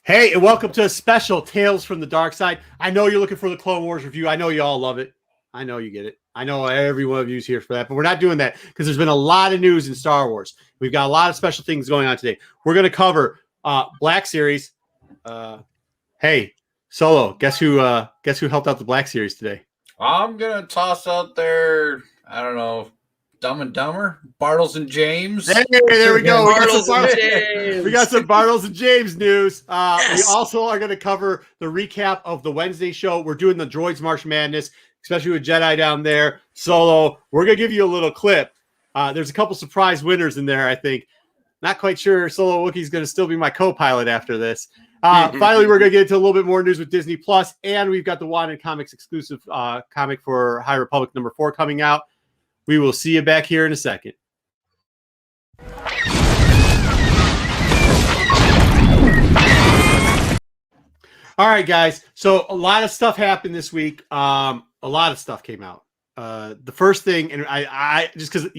Hey, and welcome to a special Tales from the Dark Side. I know you're looking for the Clone Wars review. I know you all love it. I know you get it. I know every one of you is here for that, but we're not doing that because there's been a lot of news in Star Wars. We've got a lot of special things going on today. We're going to cover Black Series. Hey, Solo, guess who helped out the Black Series today? I'm going to toss out there, I don't know, Dumb and Dumber, Bartles and James. Hey, there we go. James. We got some Bartles and James news. We also are going to cover the recap of the Wednesday show. We're doing the Droids March Madness, especially with Jedi down there. Solo, we're going to give you a little clip. There's a couple surprise winners in there, I think. Not quite sure Solo Wookiee's going to still be my co-pilot after this. Finally, we're going to get into a little bit more news with Disney Plus, and we've got the Wanted Comics exclusive comic for High Republic #4 coming out. We will see you back here in a second. All right, guys. So a lot of stuff happened this week. A lot of stuff came out. The first thing, and I just because,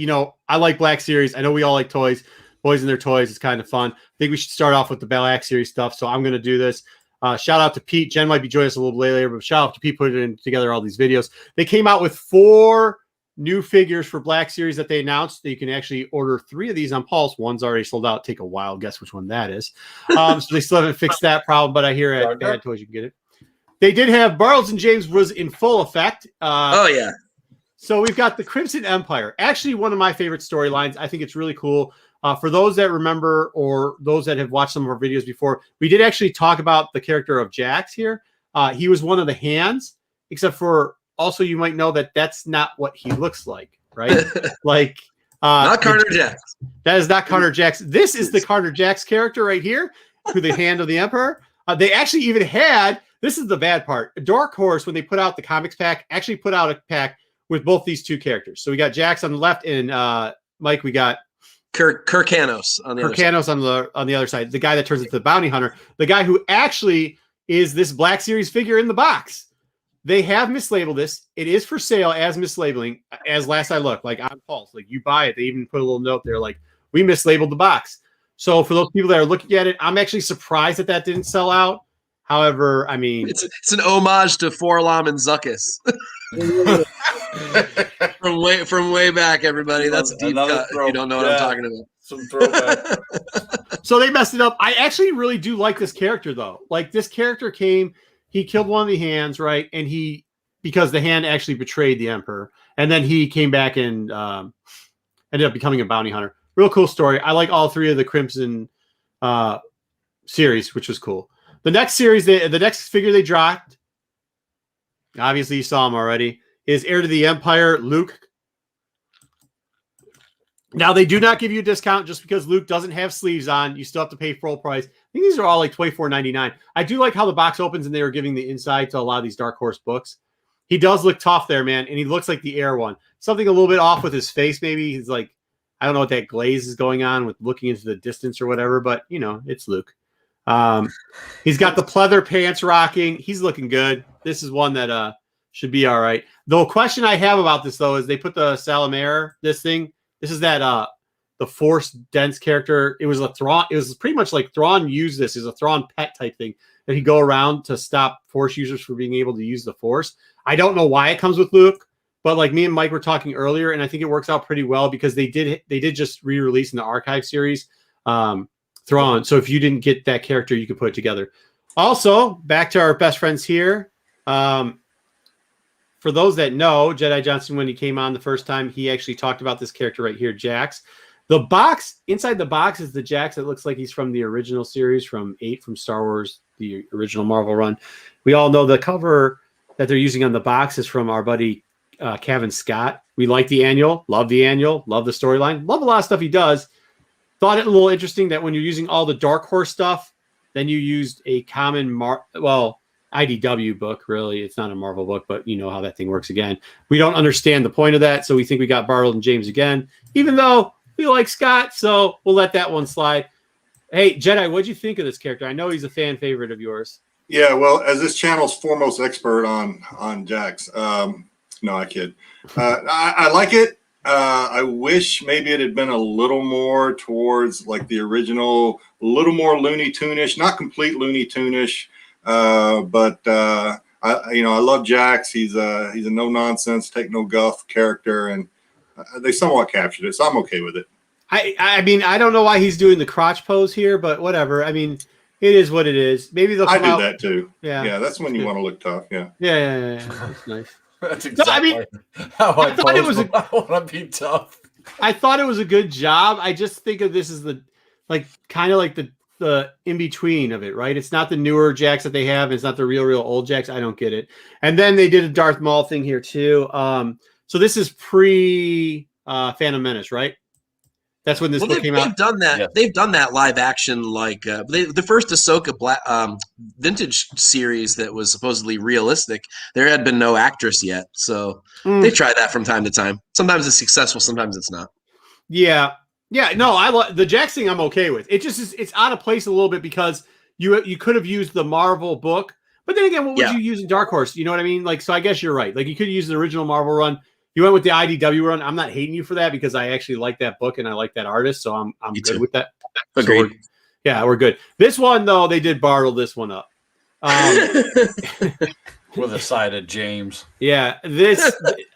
I like Black Series. I know we all like toys. Boys and their toys is kind of fun. I think we should start off with the Black Series stuff. So I'm going to do this. Shout out to Pete. Jen might be joining us a little bit later, but shout out to Pete putting together all these videos. They came out with 4 new figures for Black Series that they announced. That you can actually order 3 of these on Pulse. One's already sold out. Take a wild guess which one that is. So they still haven't fixed that problem, but I hear at Bad Toys you can get it. They did have Bartles and James was in full effect. Oh, yeah. So we've got the Crimson Empire. Actually, one of my favorite storylines. I think it's really cool. For those that remember or those that have watched some of our videos before, we did actually talk about the character of Jax here. He was one of the hands, except for also you might know that that's not what he looks like, right? Not Carter Jax. That is not Carter Jax. This is the Carter Jax character right here, who the hand of the Emperor. They actually even had, this is the bad part, Dark Horse, when they put out the comics pack, actually put out a pack with both these 2 characters. So we got Jax on the left, and Mike, we got Kirkanos on the other side. on the other side, the guy that turns into the bounty hunter, the guy who actually is this Black Series figure in the box. They have mislabeled this. It is for sale as mislabeling, as last I looked, like on Pulse. Like you buy it, they even put a little note there, like we mislabeled the box. So for those people that are looking at it, I'm actually surprised that didn't sell out. However, I mean, it's an homage to Forlom and Zuckus. from way back, everybody. That's a deep cut. If you don't know what I'm talking about. Some throwback. So they messed it up. I actually really do like this character, though. Like this character he killed one of the hands, right? And because the hand actually betrayed the Emperor, and then he came back and ended up becoming a bounty hunter. Real cool story. I like all 3 of the Crimson series, which was cool. The next series, the next figure they dropped, obviously you saw him already, is Heir to the Empire, Luke. Now, they do not give you a discount just because Luke doesn't have sleeves on. You still have to pay full price. I think these are all like $24.99. I do like how the box opens and they were giving the inside to a lot of these Dark Horse books. He does look tough there, man, and he looks like the Heir one. Something a little bit off with his face, maybe. He's like, I don't know what that glaze is going on with looking into the distance or whatever, but, it's Luke. He's got the pleather pants rocking. He's looking good. This is one that should be all right. The question I have about this, though, is they put the Salamare, this thing. This is that the Force dense character. It was a Thrawn. It was pretty much like Thrawn used this as a Thrawn pet type thing that he'd go around to stop Force users from being able to use the Force. I don't know why it comes with Luke, but like me and Mike were talking earlier, and I think it works out pretty well because they did just re-release in the archive series Thrawn. So if you didn't get that character, you could put it together. Also, back to our best friends here. For those that know, Jedi Johnson, when he came on the first time, he actually talked about this character right here, Jax. The box, inside the box is the Jax that looks like he's from the original series from 8 from Star Wars, the original Marvel run. We all know the cover that they're using on the box is from our buddy Kevin Scott. We like the annual, love the storyline, love a lot of stuff he does. Thought it a little interesting that when you're using all the Dark Horse stuff, then you used a common IDW book, really. It's not a Marvel book, but you know how that thing works again. We don't understand the point of that, so we think we got Bartles and James again, even though we like Scott, so we'll let that one slide. Hey, Jedi, what'd you think of this character? I know he's a fan favorite of yours. Yeah, well, as this channel's foremost expert on Jax, no, I kid. I like it. I wish maybe it had been a little more towards like the original, a little more Looney Tune-ish, not complete Looney Tune-ish, but I love Jax. He's a no nonsense, take no guff character, and they somewhat captured it, so I'm okay with it. I mean, I don't know why he's doing the crotch pose here, but whatever. I mean, it is what it is. Maybe they'll come out. I do that too. Yeah, that's when you want to look tough. Yeah. Yeah. That's nice. That's exactly how I thought it was. I want to be tough. I thought it was a good job. I just think of this as the kind of like the in between of it, right? It's not the newer Jax that they have. It's not the real old Jax. I don't get it. And then they did a Darth Maul thing here too. So this is pre Phantom Menace, right? That's when this book came out. They've done that. Yeah. They've done that live action, like the first Ahsoka vintage series that was supposedly realistic. There had been no actress yet, so they tried that from time to time. Sometimes it's successful, sometimes it's not. Yeah. No, I love the Jax thing. I'm okay with. It just is. It's out of place a little bit because you could have used the Marvel book, but then again, what would you use in Dark Horse? You know what I mean? Like, so I guess you're right. Like, you could use the original Marvel run. You went with the IDW run. I'm not hating you for that because I actually like that book and I like that artist, so I'm good with that. Agreed. So we're good. This one though, they did bartle this one up with a side of James. Yeah, this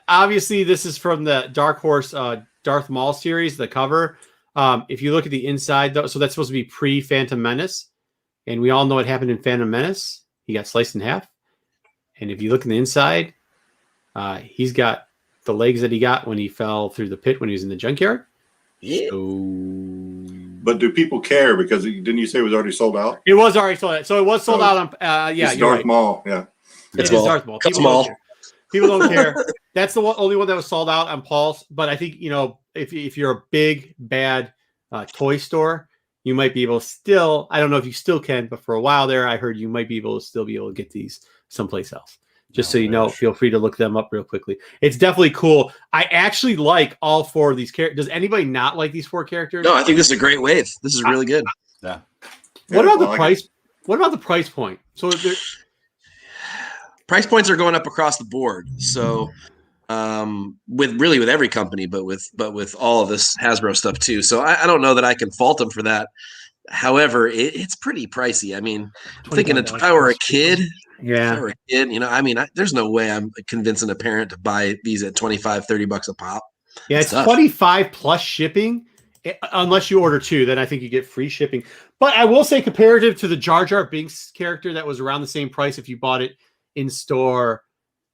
obviously this is from the Dark Horse Darth Maul series. The cover. If you look at the inside though, so that's supposed to be pre Phantom Menace, and we all know what happened in Phantom Menace. He got sliced in half, and if you look in the inside, he's got the legs that he got when he fell through the pit when he was in the junkyard. Yeah. So... But do people care? Because didn't you say it was already sold out? It was already sold out. So it was sold out on. It's Darth Maul. Yeah. It's Darth Maul. People don't care. That's the only one that was sold out on Paul's. But I think, if you're a big, bad toy store, you might be able to still, I don't know if you still can, but for a while there, I heard you might be able to get these someplace else. Just so you know, feel free to look them up real quickly. It's definitely cool. I actually like all four of these characters. Does anybody not like these four characters? No, I think this is a great wave. This is really good. Yeah. What about the price? What about the price point? So price points are going up across the board. So with every company, but with all of this Hasbro stuff too. So I don't know that I can fault them for that. However, it's pretty pricey. I mean, I'm thinking if I were a kid. Yeah. If I were a kid, there's no way I'm convincing a parent to buy these at $25-$30 a pop. Yeah, it's $25 plus shipping, unless you order two. Then I think you get free shipping. But I will say, comparative to the Jar Jar Binks character, that was around the same price if you bought it in store,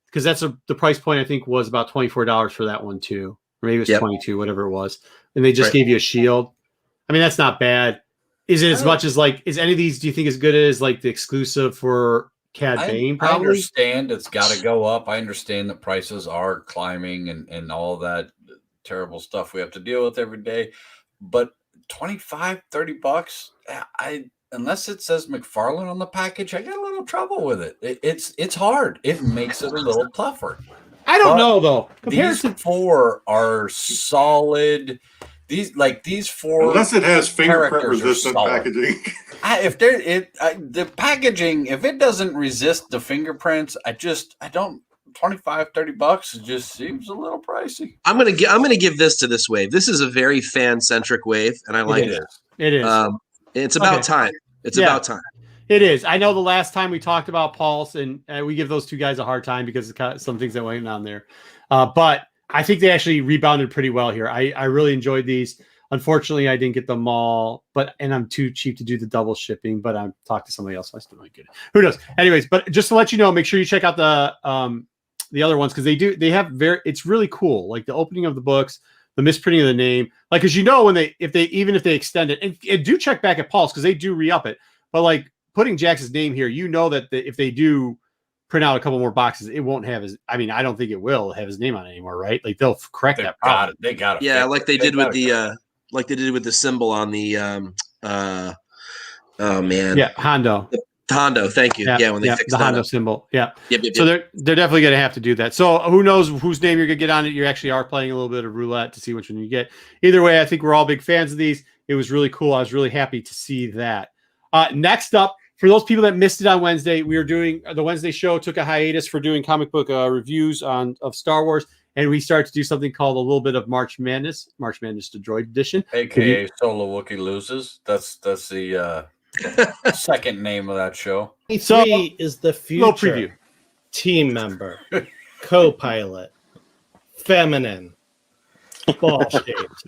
because that's the price point I think was about $24 for that one too, or maybe it was $22, whatever it was, and they just gave you a shield. I mean, that's not bad. Is it as much as is any of these? Do you think as good as the exclusive for Cad Bane? Probably. I understand it's got to go up. I understand that prices are climbing and all that terrible stuff we have to deal with every day. But $25-$30, unless it says McFarlane on the package, I got a little trouble with it. It's hard. It makes it a little tougher. I don't know though. These four are solid. These four, unless it has fingerprint resistant packaging. The packaging, if it doesn't resist the fingerprints, I don't. $25-$30 it just seems a little pricey. I'm gonna give this to this wave. This is a very fan centric wave, and I like it. It is. It's about time. It's about time. It is. I know the last time we talked about Pulse, and we give those two guys a hard time because of some things that went on there. But I think they actually rebounded pretty well here. I really enjoyed these. Unfortunately, I didn't get them all, and I'm too cheap to do the double shipping, but I talked to somebody else. So I still might get it. Who knows? Anyways, but just to let you know, make sure you check out the other ones, because it's really cool. Like the opening of the books, the misprinting of the name, because when if they extend it, and do check back at Pulse because they do re-up it. But putting Jax's name here, that if they do print out a couple more boxes, it won't have his. I mean, I don't think it will have his name on it anymore, right? They'll correct that problem. They got it. Yeah, like they did with the symbol on the oh man. Yeah, Hondo. Hondo, thank you. Yeah, when they fixed the Hondo symbol. Yeah. Yep. So they're definitely going to have to do that. So who knows whose name you're going to get on it? You actually are playing a little bit of roulette to see which one you get. Either way, I think we're all big fans of these. It was really cool. I was really happy to see that. Next up, for those people that missed it on Wednesday, we were doing the Wednesday show. Took a hiatus for doing comic book reviews of Star Wars, and we start to do something called a little bit of March Madness to Droid Edition. AKA Solo Wookie Loses. That's the second name of that show. 23 is the Little future. preview. Team member, co-pilot, feminine, ball-shaped,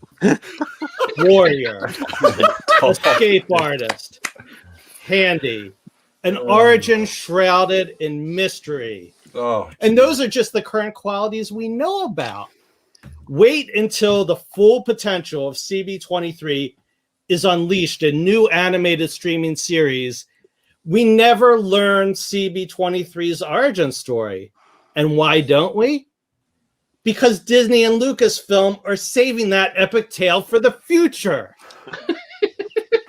warrior, escape artist, handy, an origin shrouded in mystery. Oh, And those are just the current qualities we know about. Wait until the full potential of CB23 is unleashed in new animated streaming series. We never learned CB23's origin story. And why don't we? Because Disney and Lucasfilm are saving that epic tale for the future.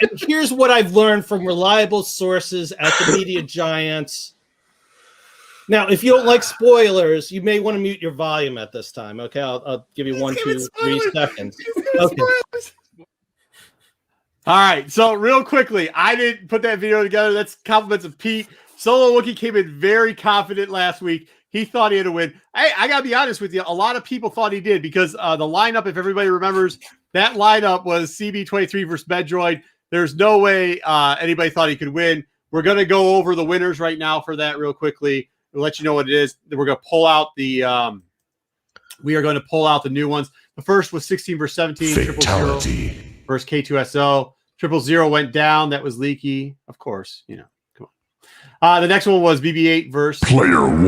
And here's what I've learned from reliable sources at the media giants. Now, if you don't like spoilers, you may want to mute your volume at this time. Okay, I'll give you 1, 2, 3 seconds. Okay. All right, so real quickly, I didn't put that video together. That's compliments of Pete. Solo Wookie came in very confident last week. He thought he had to win. Hey, I got to be honest with you. A lot of people thought he did because the lineup, if everybody remembers, that lineup was CB23 versus Medroid. There's no way anybody thought he could win. We're going to go over the winners right now for that real quickly. We'll let you know what it is. We're going to pull out the we are going to pull out the new ones. The first was 16 versus 17. Fatality. 0-0 versus K2SO. 0-0 went down. That was Leaky. Of course, you know. Come on. The next one was BB8 versus Player 1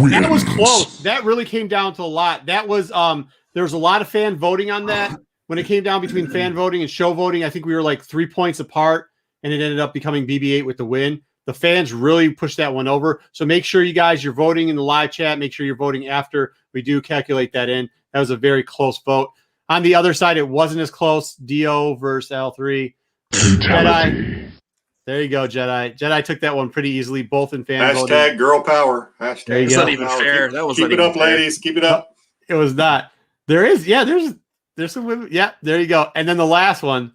wins. That was close. That really came down to a lot. That was there was a lot of fan voting on that. When it came down between fan voting and show voting, I think we were like 3 points apart, and it ended up becoming BB8 with the win. The fans really pushed that one over. So make sure you guys, you're voting in the live chat. Make sure you're voting after. We do calculate that in. That was a very close vote. On the other side, it wasn't as close. DO versus L3. Jedi. There you go, Jedi. Jedi took that one pretty easily, both in fan voting. Hashtag girl power. Hashtag There you It's go. not even fair. Keep, That was keep not it even up, fair. ladies. Keep it up. It was not. There is, yeah, there's some women. Yeah, there you go. And then the last one.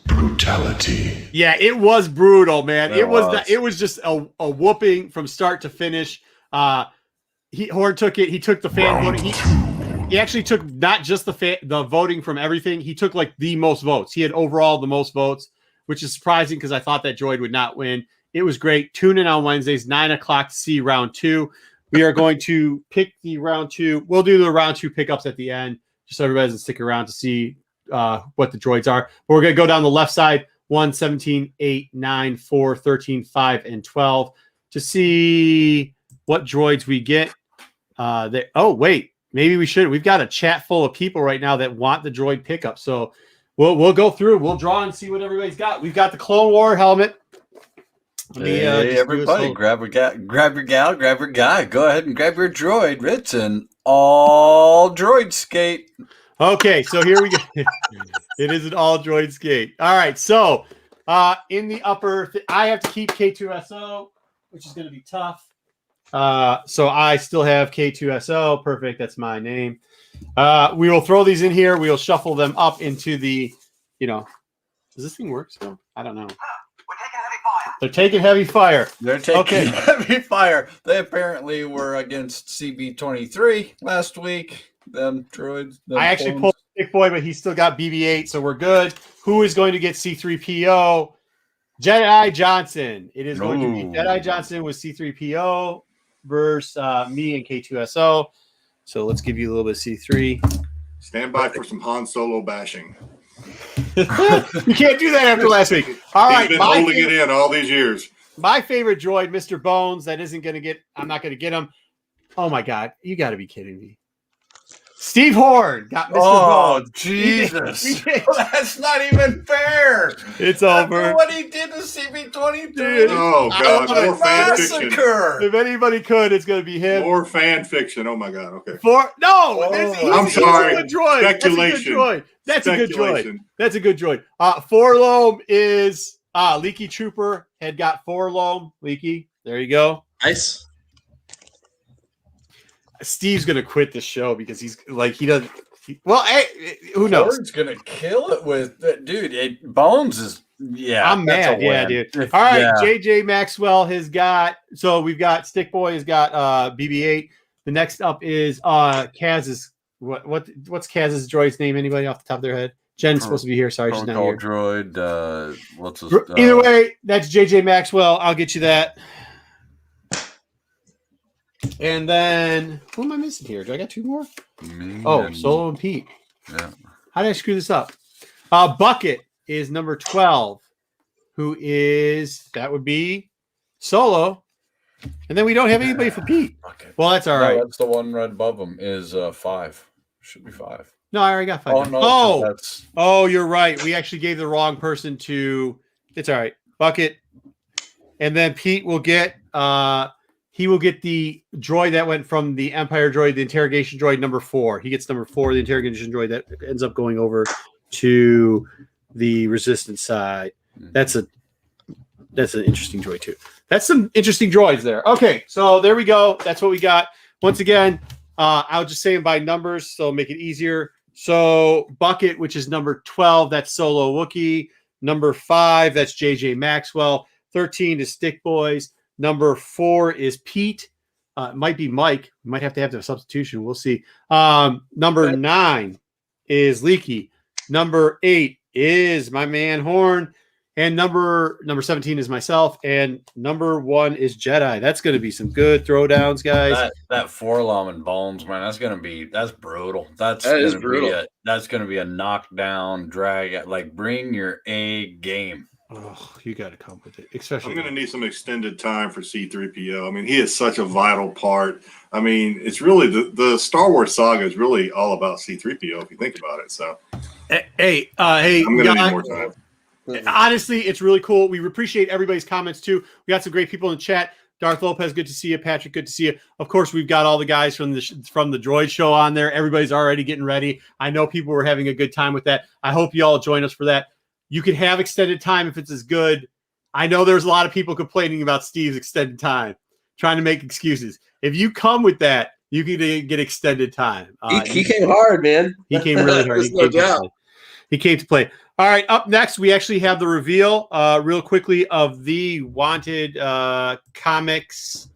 Brutality. Yeah, it was brutal, man. It was. It was just a whooping from start to finish. Horde took it. He took the fan Round voting. 2. He actually took not just the voting from everything. He took like the most votes. He had overall the most votes, which is surprising because I thought that droid would not win. It was great. Tune in on Wednesdays, 9 o'clock to see round 2. We are going to pick the round 2. We'll do the round 2 pickups at the end, just so everybody doesn't stick around to see what the droids are. But we're going to go down the left side, 1, 17, 8, 9, 4, 13, 5, and 12 to see what droids we get. Oh, wait. Maybe we should. We've got a chat full of people right now that want the droid pickup. So we'll go through. We'll draw and see what everybody's got. We've got the Clone War helmet. Hey, everybody, grab your gal, grab your guy. Go ahead and grab your droid. It's an all droid skate. Okay, so here we go. It is an all droid skate. All right, so in the upper, I have to keep K2SO, which is going to be tough. So I still have K2SO. Perfect. That's my name. We will throw these in here. We will shuffle them up into the, does this thing work still? I don't know. They're taking heavy fire. They're taking heavy fire. They apparently were against CB23 last week. Them droids. I actually pulled Big Boy, but he's still got BB-8, so we're good. Who is going to get C-3PO? Jedi Johnson. It is going to be Jedi Johnson with C-3PO versus me and K2SO. So let's give you a little bit of C3. Stand by for some Han Solo bashing. You can't do that after last week. All right, He's been holding it in all these years. My favorite droid, Mr. Bones, that isn't going to get, I'm not going to get him. Oh my God, you got to be kidding me. Steve Horn got Mr. Bones. Jesus. That's not even fair. It's After over. what he did to CB23. Dude, Oh, God. More fan fiction. Massacre. If anybody could, it's going to be him. More fan fiction. Oh, my God. Okay. I'm sorry. A good droid. Speculation. That's a good droid. Speculation. That's a good droid. Forlome is Leaky Trooper had got Forlome. Leaky. There you go. Nice. Steve's gonna quit the show because he's like he doesn't. Who knows? Ford's gonna kill it with dude. Bones is I'm mad. Yeah, dude. All right, JJ Maxwell has got. So we've got Stick Boy has got BB-8. The next up is Kaz's what's Kaz's droid's name? Anybody off the top of their head? Jen's supposed to be here. Sorry, she's not here. Droid. What's his? Either way, that's JJ Maxwell. I'll get you that. And then who am I missing here? Do I got two more? Solo and Pete. Yeah. How did I screw this up? Bucket is number 12. That would be Solo. And then we don't have anybody for Pete. Bucket. Well, that's all right. That's the one right above him is 5. Should be 5. No, I already got 5. Oh no! Oh, you're right. We actually gave the wrong person to. It's all right. Bucket, and then Pete will get. He will get the droid that went from the Empire droid, the interrogation droid number 4. He gets number 4, the interrogation droid that ends up going over to the Resistance side. That's an interesting droid too. That's some interesting droids there. Okay, so there we go. That's what we got. Once again, I'll just say them by numbers, so make it easier. So Bucket, which is number 12, that's Solo Wookiee. Number 5, that's JJ Maxwell. 13 is Stick Boys. Number 4 is Pete. It might be Mike. We might have to have the substitution. We'll see. Number 9 is Leaky. Number 8 is my man Horn. And number 17 is myself. And number 1 is Jedi. That's going to be some good throwdowns, guys. That 4-lom and bones, man. That's brutal. That is brutal. That's going to be a knockdown drag. Like, bring your A game. Oh, you got to come with it. Especially, I'm going to need some extended time for C-3PO. I mean, he is such a vital part. I mean, it's really the Star Wars saga is really all about C-3PO if you think about it. So, hey, I'm going to need more time. Honestly, it's really cool. We appreciate everybody's comments too. We got some great people in the chat. Darth Lopez, good to see you. Patrick, good to see you. Of course, we've got all the guys from the Droid Show on there. Everybody's already getting ready. I know people were having a good time with that. I hope you all join us for that. You can have extended time if it's as good. I know there's a lot of people complaining about Steve's extended time, trying to make excuses. If you come with that, you can get extended time. He came hard, man. He came really hard. He came to play. All right, up next, we actually have the reveal real quickly of the Wanted Comics.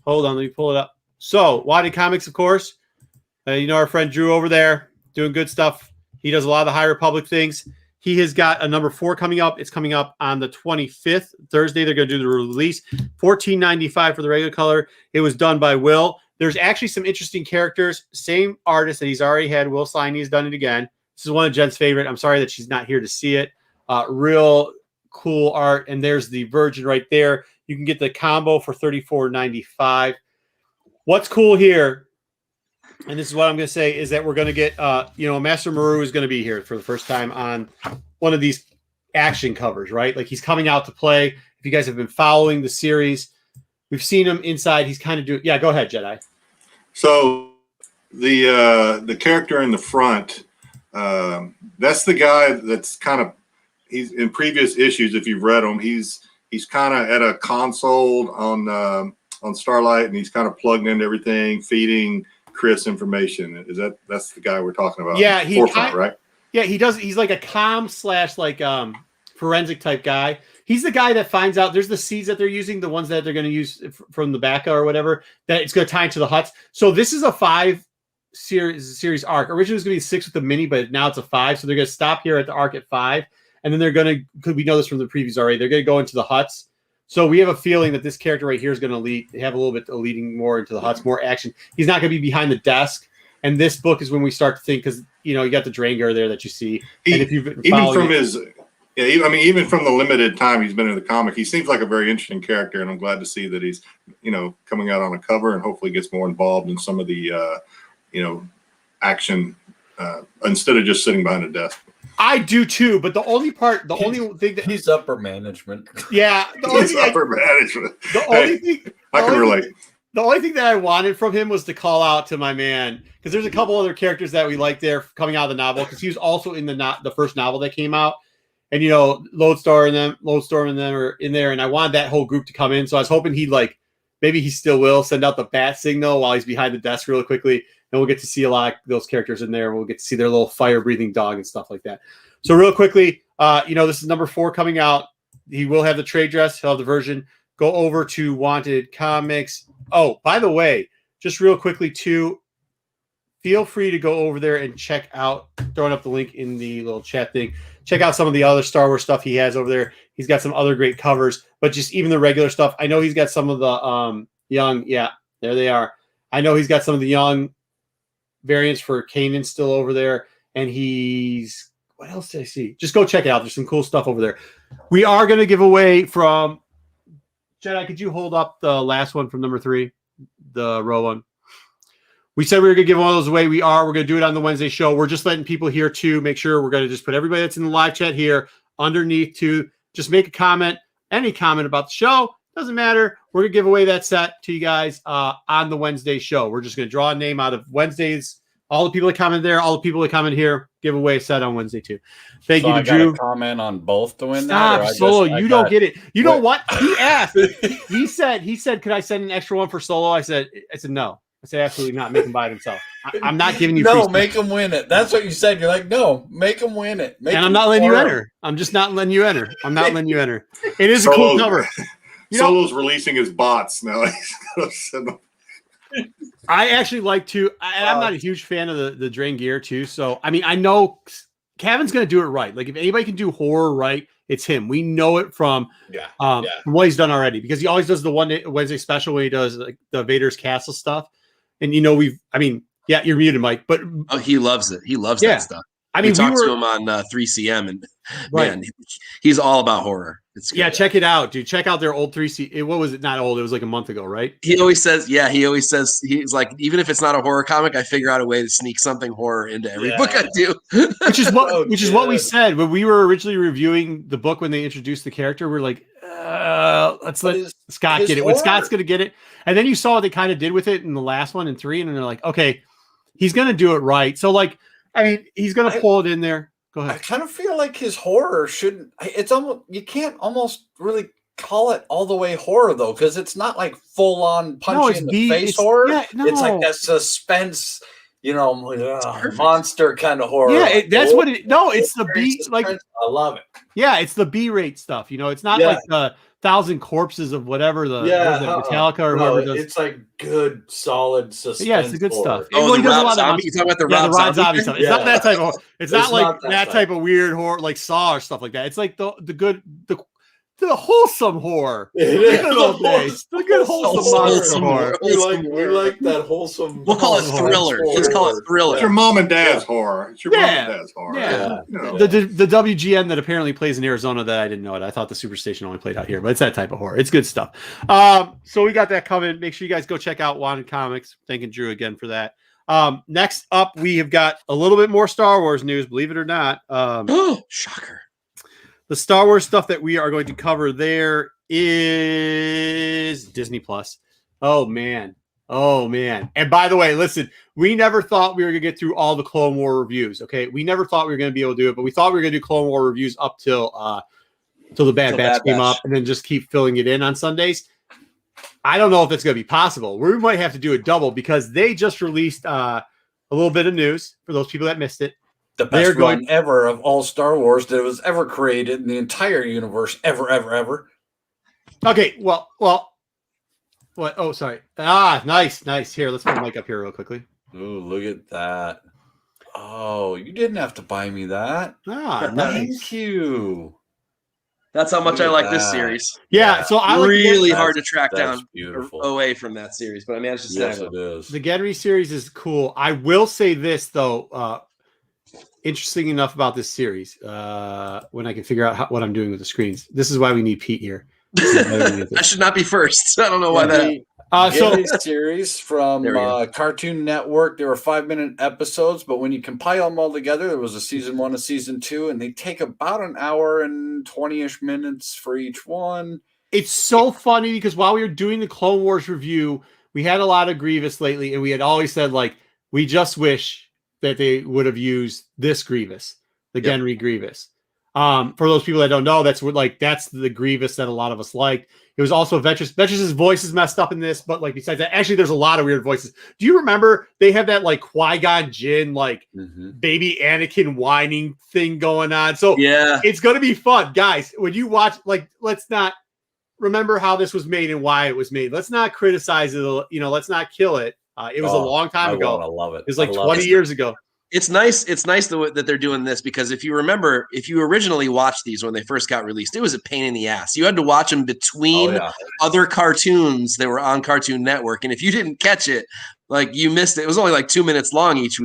Hold on, let me pull it up. So, Wanted Comics, of course. You know our friend Drew over there doing good stuff. He does a lot of the High Republic things. He has got a number 4 coming up. It's coming up on the 25th, Thursday. They're going to do the release. $14.95 for the regular color. It was done by Will. There's actually some interesting characters. Same artist that he's already had. Will Sliney has done it again. This is one of Jen's favorite. I'm sorry that she's not here to see it. Real cool art. And there's the Virgin right there. You can get the combo for $34.95. What's cool here, and this is what I'm going to say, is that we're going to get, Master Maru is going to be here for the first time on one of these action covers, right? Like he's coming out to play. If you guys have been following the series, we've seen him inside. He's kind of doing, yeah, go ahead, Jedi. So the character in the front, that's the guy that's he's in previous issues. If you've read them, he's kind of at a console on Starlight, and he's kind of plugged into everything, feeding Chris information. That's the guy we're talking about? Yeah, right? Yeah, he does. He's like a comm / forensic type guy. He's the guy that finds out there's the seeds that they're using, the ones that they're going to use from the back or whatever, that it's going to tie into the huts. So this is a 5 series arc. Originally it was going to be 6 with the mini, but now it's a 5. So they're going to stop here at the arc at 5. And then they're going to, because we know this from the previews already, they're going to go into the huts. So we have a feeling that this character right here is going to have a little bit of leading more into the huts, more action. He's not going to be behind the desk. And this book is when we start to think, because, you got the Draengar there that you see. And if you've even from the limited time he's been in the comic, he seems like a very interesting character. And I'm glad to see that he's, coming out on a cover and hopefully gets more involved in some of the, action instead of just sitting behind a desk. I do too, but the only thing that he's upper management. Yeah, upper management. I can relate. The only thing that I wanted from him was to call out to my man, because there's a couple other characters that we like there coming out of the novel, because he was also in the first novel that came out, and Lodestar and them are in there, and I wanted that whole group to come in, so I was hoping he'd maybe he still will send out the bat signal while he's behind the desk really quickly. And we'll get to see a lot of those characters in there. We'll get to see their little fire-breathing dog and stuff like that. So real quickly, this is number 4 coming out. He will have the trade dress. He'll have the version. Go over to Wanted Comics. Oh, by the way, just real quickly, too, feel free to go over there and check out, throwing up the link in the little chat thing. Check out some of the other Star Wars stuff he has over there. He's got some other great covers, but just even the regular stuff. I know he's got some of the young, yeah, there they are. I know he's got some of the young variants for Kanan still over there. And he's, what else did I see? Just go check it out. There's some cool stuff over there. We are going to give away from Jedi. Could you hold up the last one from number 3, the row one? We said we were going to give one of those away. We're going to do it on the Wednesday show. We're just letting people here too. Make sure we're going to just put everybody that's in the live chat here underneath to just make a comment, any comment about the show. Doesn't matter. We're going to give away that set to you guys on the Wednesday show. We're just going to draw a name out of Wednesdays. All the people that comment there, all the people that comment here, give away a set on Wednesday too. Thank you to Drew. Comment on both to win that. Stop, Solo. You don't get it. You know what? He asked. he said, could I send an extra one for Solo? I said no. I said, absolutely not. Make him buy it himself. I'm not giving you no, make him win it. That's what you said. You're like, no, make him win it. And I'm not letting you enter. I'm just not letting you enter. I'm not letting you enter. It is a cool cover. Solo's releasing his bots now. I actually like to. I'm not a huge fan of the Drain Gear too. So I mean, I know Kevin's going to do it right. Like if anybody can do horror right, it's him. We know it from from what he's done already because he always does the Wednesday special when he does like the Vader's Castle stuff. And you're muted, Mike, but he loves it. He loves that stuff. I mean, we talked to him on 3CM, and man, he's all about horror. It's good. Yeah, check it out, dude. Check out their old 3C. What was it? Not old. It was like a month ago, right? He always says, he's like, even if it's not a horror comic, I figure out a way to sneak something horror into every book I do. Which is what we said when we were originally reviewing the book when they introduced the character. We're like, let's let Scott get it. When Scott's going to get it, and then you saw what they kind of did with it in the last one in 3, and they're like, okay, he's going to do it right. So like, I mean, he's going to pull it in there. Go ahead. I kind of feel like his horror shouldn't. It's almost you can't almost really call it all the way horror though, because it's not like full on punch in the face horror. Yeah, no. It's like that suspense, monster kind of horror. Yeah, that's what it. No, it's the B. Like I love it. Yeah, it's the B-rate stuff. It's not like the 1,000 corpses of whatever the Metallica or whoever does. It's like good, solid suspense. Yeah, it's the good stuff. Oh, the Rob Zombie. You talking about the Rob Zombie stuff? It's not that type of. It's not like that type of weird horror, like Saw or stuff like that. It's like the good, the wholesome horror. The good wholesome monster horror. We like that wholesome. We'll call it thriller. Let's call it thriller. It's your mom and dad's horror. It's your mom and dad's horror. Yeah. The WGN that apparently plays in Arizona that I didn't know it. I thought the Superstation only played out here, but it's that type of horror. It's good stuff. So we got that coming. Make sure you guys go check out Wanted Comics. Thanking Drew again for that. Next up, we have got a little bit more Star Wars news, believe it or not. Shocker. The Star Wars stuff that we are going to cover there is Disney Plus. Oh, man. And by the way, listen, we never thought we were going to get through all the Clone War reviews, okay? We never thought we were going to be able to do it, but we thought we were going to do Clone War reviews up till the Bad Batch came up and then just keep filling it in on Sundays. I don't know if that's going to be possible. We might have to do a double because they just released a little bit of news for those people that missed it. The best one ever of all Star Wars that was ever created in the entire universe, ever. Okay, well. What? Oh, sorry. Nice. Here, let's put the mic up here real quickly. Ooh, look at that. Oh, you didn't have to buy me that. Nice. Thank you. That's how much I like this series. Yeah, so I really hard to track down OA from that series, but I managed to snag it. Is. The Grenndry series is cool. I will say this though. Interesting enough about this series, when I can figure out what I'm doing with the screens. This is why we need Pete here. I should not be first. I don't know why that. Series from Cartoon Network. There were 5-minute episodes, but when you compile them all together, there was a season 1, a season 2, and they take about an hour and 20-ish minutes for each one. It's so funny because while we were doing the Clone Wars review, we had a lot of Grievous lately, and we had always said like we just wish that they would have used this Grievous, the Grenndry Grievous. For those people that don't know, that's the Grievous that a lot of us liked. It was also Ventress. Ventress's voice is messed up in this, but like besides that, actually there's a lot of weird voices. Do you remember they have that like Qui-Gon Jinn, like baby Anakin whining thing going on? So it's gonna be fun, guys. When you watch, like, let's not remember how this was made and why it was made. Let's not criticize it. Let's not kill it. It was a long time ago. I love it. It was like I love 20 it. years ago. It's nice. It's nice that they're doing this because if you remember, if you originally watched these when they first got released, it was a pain in the ass. You had to watch them between other cartoons that were on Cartoon Network, and if you didn't catch it, like you missed it. It was only like 2 minutes long each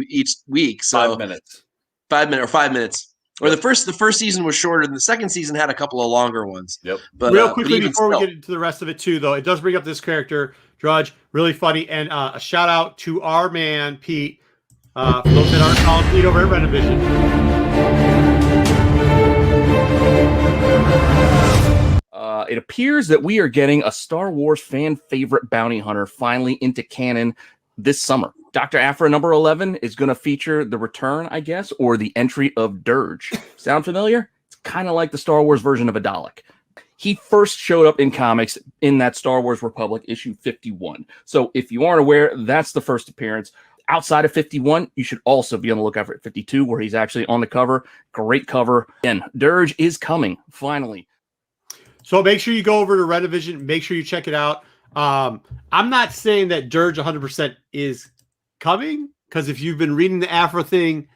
week. So 5 minutes. 5 minutes or 5 minutes. Or the first season was shorter, and the second season had a couple of longer ones. Yep. But real quickly but before we get into the rest of it too, though, it does bring up this character, Drudge, really funny, and a shout out to our man Pete. For those that aren't calling Pete over at Renovision. It appears that we are getting a Star Wars fan favorite bounty hunter finally into canon this summer. Dr. Aphra number 11 is going to feature the return, I guess, or the entry of Dirge. Sound familiar? It's kind of like the Star Wars version of a Dalek. He first showed up in comics in that Star Wars Republic issue 51. So if you aren't aware, that's the first appearance. Outside of 51, you should also be on the lookout for 52, where he's actually on the cover. Great cover. And Dirge is coming, finally. So make sure you go over to Renovision. Make sure you check it out. I'm not saying that Dirge 100% is coming, because if you've been reading the Afro thing,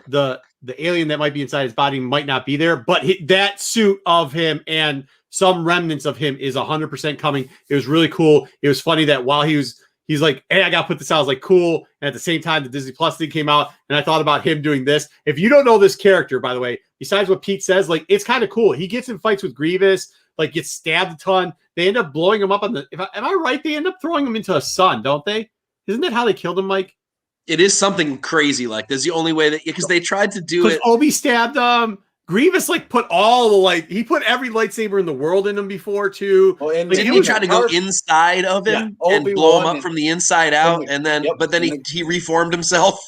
the alien that might be inside his body might not be there. But that suit of him and some remnants of him is 100% coming. It was really cool. It was funny that while he's like, hey, I got to put this out. I was like, cool. And at the same time, the Disney Plus thing came out, and I thought about him doing this. If you don't know this character, by the way, besides what Pete says, like, it's kind of cool. He gets in fights with Grievous, like gets stabbed a ton. They end up blowing him up on the, am I right? They end up throwing him into a sun, don't they? Isn't that how they killed him, Mike? it is something crazy. Like, that's the only way that, because they tried to do it. Obi stabbed Grievous like put all the he put every lightsaber in the world in him before too. Well, and didn't he try to go inside of him and blow him up from the inside out? And then, but then he reformed himself.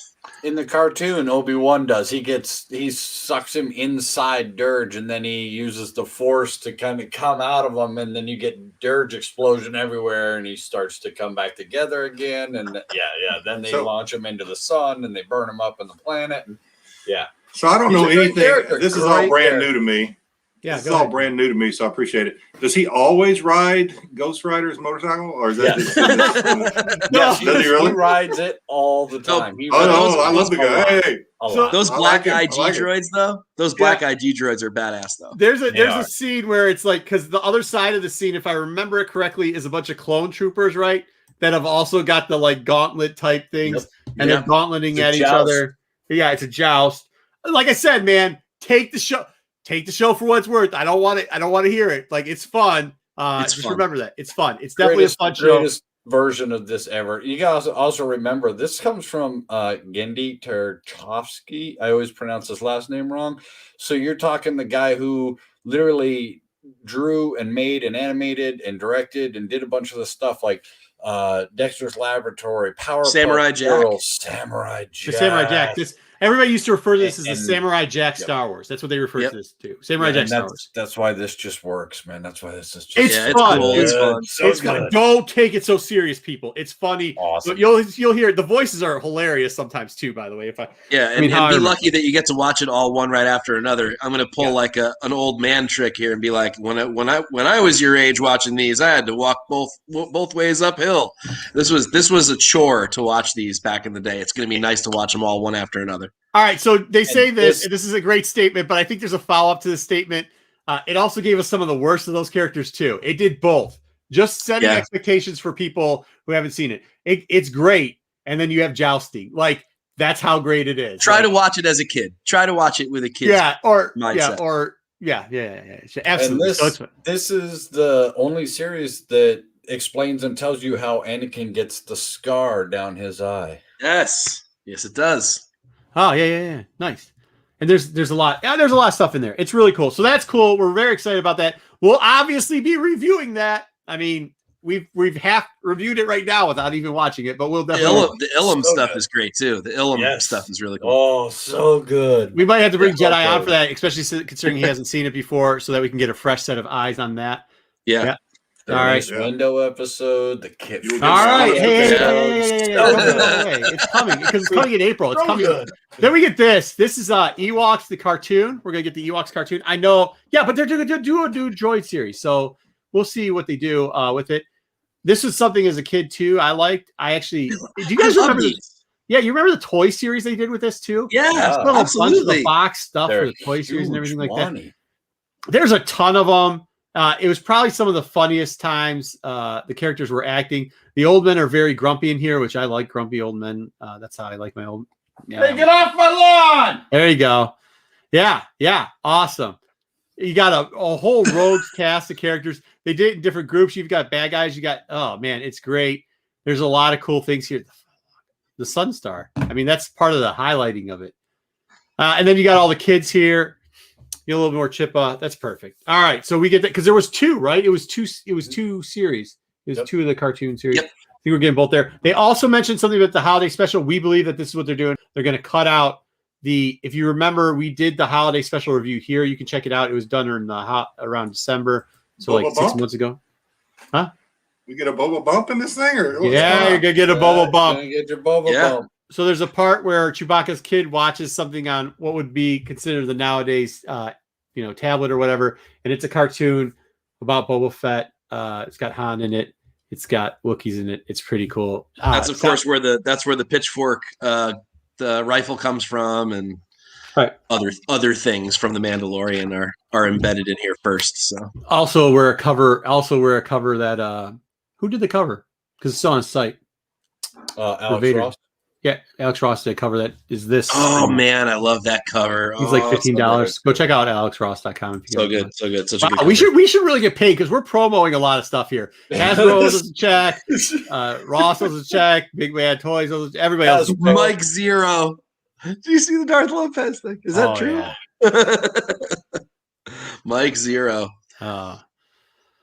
In the cartoon, Obi-Wan does. He sucks him inside Dirge, and then he uses the Force to kind of come out of him, and then you get Dirge explosion everywhere, and he starts to come back together again. And then they launch him into the sun, and they burn him up on the planet. And So I don't know anything. This is all brand new to me. Yeah, this is all brand new to me, so I appreciate it. Does he always ride Ghost Rider's motorcycle, or is that just does he really? He rides it all the time. I love the guy. Hey. So those black IG droids, though, those black IG droids are badass, though. There's a scene where it's like, because the other side of the scene, if I remember it correctly, is a bunch of clone troopers, right? That have also got the gauntlet type things, and they're gauntleting at each other. Yeah, it's a joust. Like I said, man, take the show for what it's worth. I don't want to hear it. It's fun. Just fun. Remember that it's fun. It's definitely a fun show. Greatest version of this ever. You guys also remember this comes from Genndy Tartakovsky. I always pronounce his last name wrong. So you're talking the guy who literally drew and made and animated and directed and did a bunch of the stuff like Dexter's Laboratory, Power Samurai Jack. Samurai Jack. The Samurai Jack. Everybody used to refer to this as the Samurai Jack Star Wars. That's what they refer to this to. Samurai Jack Star Wars. That's why this just works, man. That's why this is just it's fun. Cool. It's fun. It's fun. Don't take it so serious, people. It's funny. Awesome. But you'll hear the voices are hilarious sometimes too, by the way. And be lucky that you get to watch it all one right after another. I'm gonna pull an old man trick here and be like, when I was your age watching these, I had to walk both ways uphill. This was a chore to watch these back in the day. It's gonna be nice to watch them all one after another. All right, so they say this is a great statement, but I think there's a follow-up to this statement. It also gave us some of the worst of those characters, too. It did both. Just setting expectations for people who haven't seen it. It's great, and then you have jousting. That's how great it is. Try to watch it as a kid. Try to watch it with a kid. Mindset. Absolutely. And this is the only series that explains and tells you how Anakin gets the scar down his eye. Yes, it does. Oh, yeah. Nice. And there's a lot. Yeah, there's a lot of stuff in there. It's really cool. So that's cool. We're very excited about that. We'll obviously be reviewing that. I mean, we've half reviewed it right now without even watching it, but we'll definitely. The Ilum stuff is great too. The Ilum stuff is really cool. Oh, so good. We might have to bring Jedi on for that, especially considering he hasn't seen it before, so that we can get a fresh set of eyes on that. Yeah. All right, window episode. The kid. All right, hey, it's coming because it's coming in April. It's coming. Good. Then we get this. This is Ewoks the cartoon. We're gonna get the Ewoks cartoon. I know, but they're doing a droid series, so we'll see what they do with it. this was something as a kid too. I liked. I actually. Do you guys I love remember? these. Yeah, you remember the toy series they did with this too? Yeah, Little bunch of absolutely. the box stuff They're for the toy series and everything like that. money. There's a ton of them. It was probably some of the funniest times the characters were acting. The old men are very grumpy in here, which I like grumpy old men. That's how I like my old. Yeah. Hey, get off my lawn! There you go. Yeah, awesome. You got a whole rogues cast of characters. They did it in different groups. You've got bad guys. You got, oh man, it's great. There's a lot of cool things here. The Sun Star. I mean, that's part of the highlighting of it. And then you got all the kids here. You know, a little more Chippa. That's perfect. All right, so we get that because there was two, right? It was two series. It was two of the cartoon series. Yep. I think we're getting both there. They also mentioned something about the holiday special. We believe that this is what they're doing. They're going to cut out if you remember, we did the holiday special review here. You can check it out. It was done around December, so Boba like 6 Bump? months ago. Huh? We get a Boba Bump in this thing, or Yeah, you're gonna get a Boba Bump. Gonna get your Boba Yeah. Bump. So there's a part where Chewbacca's kid watches something on what would be considered the nowadays, tablet or whatever, and it's a cartoon about Boba Fett. It's got Han in it. It's got Wookiees in it. It's pretty cool. That's of course where the pitchfork, the rifle comes from, and right. other things from the Mandalorian are embedded in here first. So Also, we're a cover that who did the cover? Because it's still on site. Alex Vader. Ross. Yeah, Alex Ross did a cover that is this. oh man, I love that cover. He's like $15. So Go check out alexross.com if you So guys good, so good. Such a Wow, good we cover. should really get paid because we're promoting a lot of stuff here. Hasbro owes us a check. Ross owes us a check. Big Man Toys owes us, everybody else. Mike Zero. Do you see the Darth Lopez thing? Is that true? Yeah. Mike Zero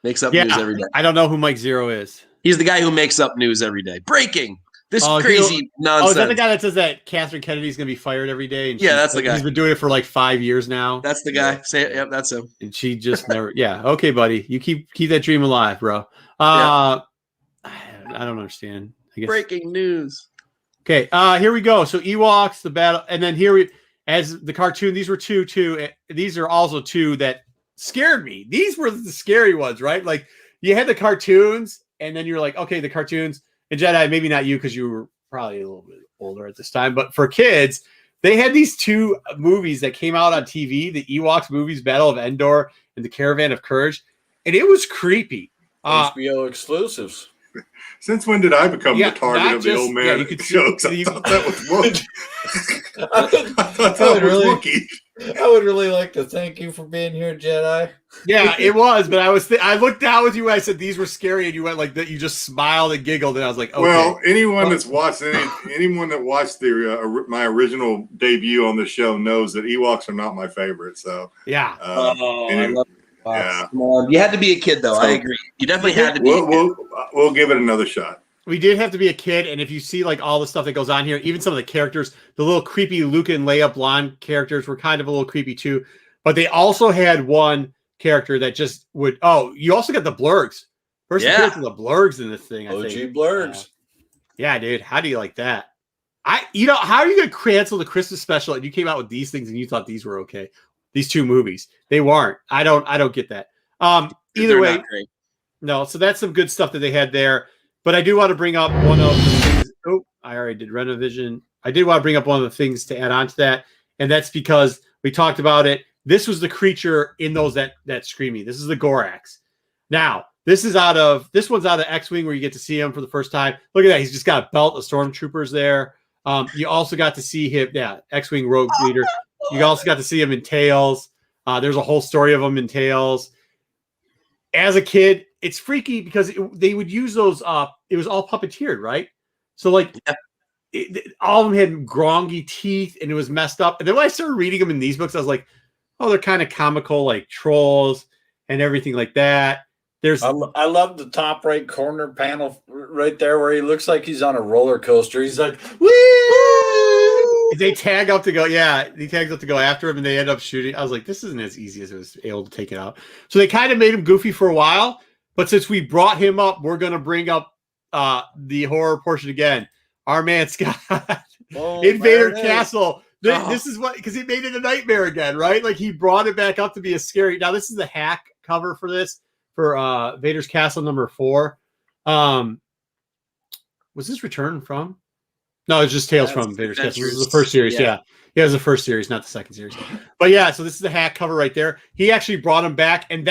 makes up Yeah, news every day. I don't know who Mike Zero is. He's the guy who makes up news every day. Breaking this Oh, crazy nonsense. Oh, is that the guy that says that Catherine Kennedy's going to be fired every day? And Yeah, that's the guy. He's been doing it for like 5 years now. That's the guy. Say it. Yep, that's him. And she just never. Yeah. Okay, buddy. You keep that dream alive, bro. I don't understand. I guess. Breaking news. Okay. Here we go. So Ewoks, the battle, and then as the cartoon. These were two. These are also two that scared me. These were the scary ones, right? Like you had the cartoons, and then you're like, okay, the cartoons. And Jedi, maybe not you because you were probably a little bit older at this time, but for kids, they had these two movies that came out on TV: the Ewoks movies, Battle of Endor and the Caravan of Courage, and it was creepy. HBO exclusives. Since when did I become the target not of the just- old man yeah, you could see- jokes? I you- thought that was Wookiee. I thought I would that was really- Wookiee. I would really like to thank you for being here, Jedi. Yeah, it was, but I looked down with you. And I said these were scary, and you went like that. You just smiled and giggled, and I was like, okay. Well, anyone that's watched anyone that watched my original debut on the show knows that Ewoks are not my favorite. So yeah. I love yeah, Come on. You had to be a kid, though. I agree. You definitely had to be. we'll give it another shot. We did have to be a kid, and if you see like all the stuff that goes on here, even some of the characters, the little creepy Luke and Leia blonde characters were kind of a little creepy too. But they also had one character that just would. Oh, you also got the Blurgs. First appearance of the Blurgs in this thing. I OG think. Blurgs. Yeah, dude. How do you like that? How are you gonna cancel the Christmas special and you came out with these things and you thought these were okay? These two movies, they weren't. I don't get that. Either They're way, not great. no. So that's some good stuff that they had there. But I do want to bring up one of the things. Oh, I already did Renovision. I did want to bring up one of the things to add on to that, and that's because we talked about it. This was the creature in those that screamy. This is the Gorax. Now, this one's out of X-Wing where you get to see him for the first time. Look at that. He's just got a belt of stormtroopers there. You also got to see him, X-Wing rogue leader. You also got to see him in Tales. There's a whole story of him in Tales. As a kid, it's freaky because they would use those. It was all puppeteered, right? So like, all of them had grongy teeth, and it was messed up. And then when I started reading them in these books, I was like, oh, they're kind of comical, like trolls and everything like that. I love the top right corner panel right there where he looks like he's on a roller coaster. He's like, woo! They tag up to go, he tags up to go after him, and they end up shooting. I was like, this isn't as easy as it was able to take it out. So they kind of made him goofy for a while, but since we brought him up, we're going to bring up the horror portion again. Our man Scott, Invader Castle. This is what, because he made it a nightmare again, right? Like he brought it back up to be a scary. Now this is the hack cover for this, for Vader's Castle number 4. Was this Return from? No, it's just Tales That's from Vader's Castle. This is the Adventures. first series. Yeah. Yeah, it was the first series, not the second series. But yeah, so this is the hat cover right there. He actually brought him back, and